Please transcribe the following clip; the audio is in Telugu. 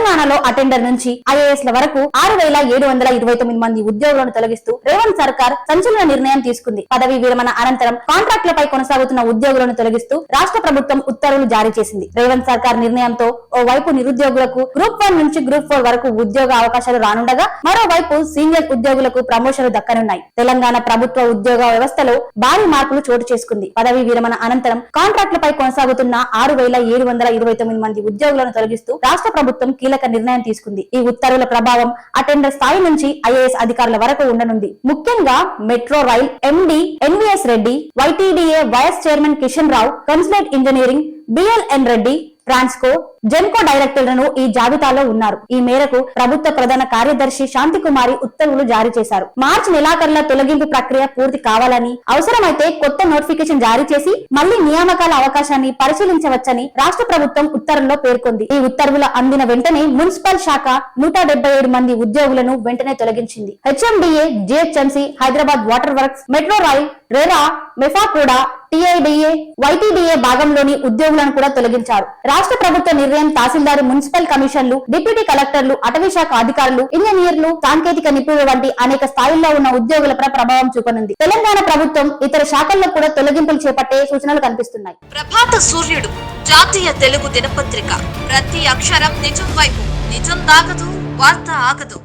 తెలంగాణలో అటెండర్ నుంచి ఐఏఎస్ ల వరకు 6,729 మంది ఉద్యోగులను తొలగిస్తూ రేవంత్ సర్కార్ సంచలన నిర్ణయం తీసుకుంది. పదవీ విరమణ అనంతరం కాంట్రాక్టులపై కొనసాగుతున్న ఉద్యోగులను తొలగిస్తూ రాష్ట్ర ప్రభుత్వం ఉత్తర్వులు జారీ చేసింది. రేవంత్ సర్కార్ నిర్ణయంతో ఓవైపు నిరుద్యోగులకు గ్రూప్ 1 నుంచి గ్రూప్ 4 వరకు ఉద్యోగ అవకాశాలు రానుండగా, మరోవైపు సీనియర్ ఉద్యోగులకు ప్రమోషన్లు దక్కనున్నాయి. తెలంగాణ ప్రభుత్వ ఉద్యోగ వ్యవస్థలో భారీ మార్పులు చోటు చేసుకుంది. పదవీ విరమణ అనంతరం కాంట్రాక్టులపై కొనసాగుతున్న 6,729 మంది ఉద్యోగులను తొలగిస్తూ రాష్ట్ర ప్రభుత్వం కీలక నిర్ణయం తీసుకుంది. ఈ ఉత్తర్వుల ప్రభావం అటెండర్ స్థాయి నుంచి ఐఏఎస్ అధికారుల వరకు ఉండనుంది. ముఖ్యంగా metro rail MD NVS Reddy, YTDA vice chairman Kishan Rao, consulate engineering BLN Reddy, Transco, Genco డైరెక్టర్లను ఈ జాబితాలో ఉన్నారు. ఈ మేరకు ప్రభుత్వ ప్రధాన కార్యదర్శి శాంతికుమారి ఉత్తర్వులు జారీ చేశారు. మార్చి నెలాఖరుల తొలగింపు ప్రక్రియ పూర్తి కావాలని, అవసరమైతే కొత్త నోటిఫికేషన్ జారీ చేసి మళ్లీ నియామకాల అవకాశాన్ని పరిశీలించవచ్చని రాష్ట్ర ప్రభుత్వం ఉత్తర్వుల్లో పేర్కొంది. ఈ ఉత్తర్వులు అందిన వెంటనే మున్సిపల్ శాఖ 177 మంది ఉద్యోగులను వెంటనే తొలగించింది. HMDA, GHMC, Hyderabad water works, metro rail, RERA, మెఫా కూడా టీఐడిఏ, వైటీడీఏ భాగంలోని ఉద్యోగులను కూడా తొలగించారు. రాష్ట్ర ప్రభుత్వ నిర్ణయం తహసీల్దారు, మున్సిపల్ కమిషనర్లు, డిప్యూటీ కలెక్టర్లు, అటవీ శాఖ అధికారులు, ఇంజనీర్లు, సాంకేతిక నిపుణులు వంటి అనేక స్థాయిల్లో ఉన్న ఉద్యోగులపై ప్రభావం చూపనుంది. తెలంగాణ ప్రభుత్వం ఇతర శాఖల్లో కూడా తొలగింపులు చేపట్టే సూచనలు కనిపిస్తున్నాయి. ప్రభాత సూర్యుడు జాతీయ తెలుగు దినపత్రిక. ప్రతి అక్షరం నిజం వైపు. నిజం దాగదు, వార్త ఆగదు.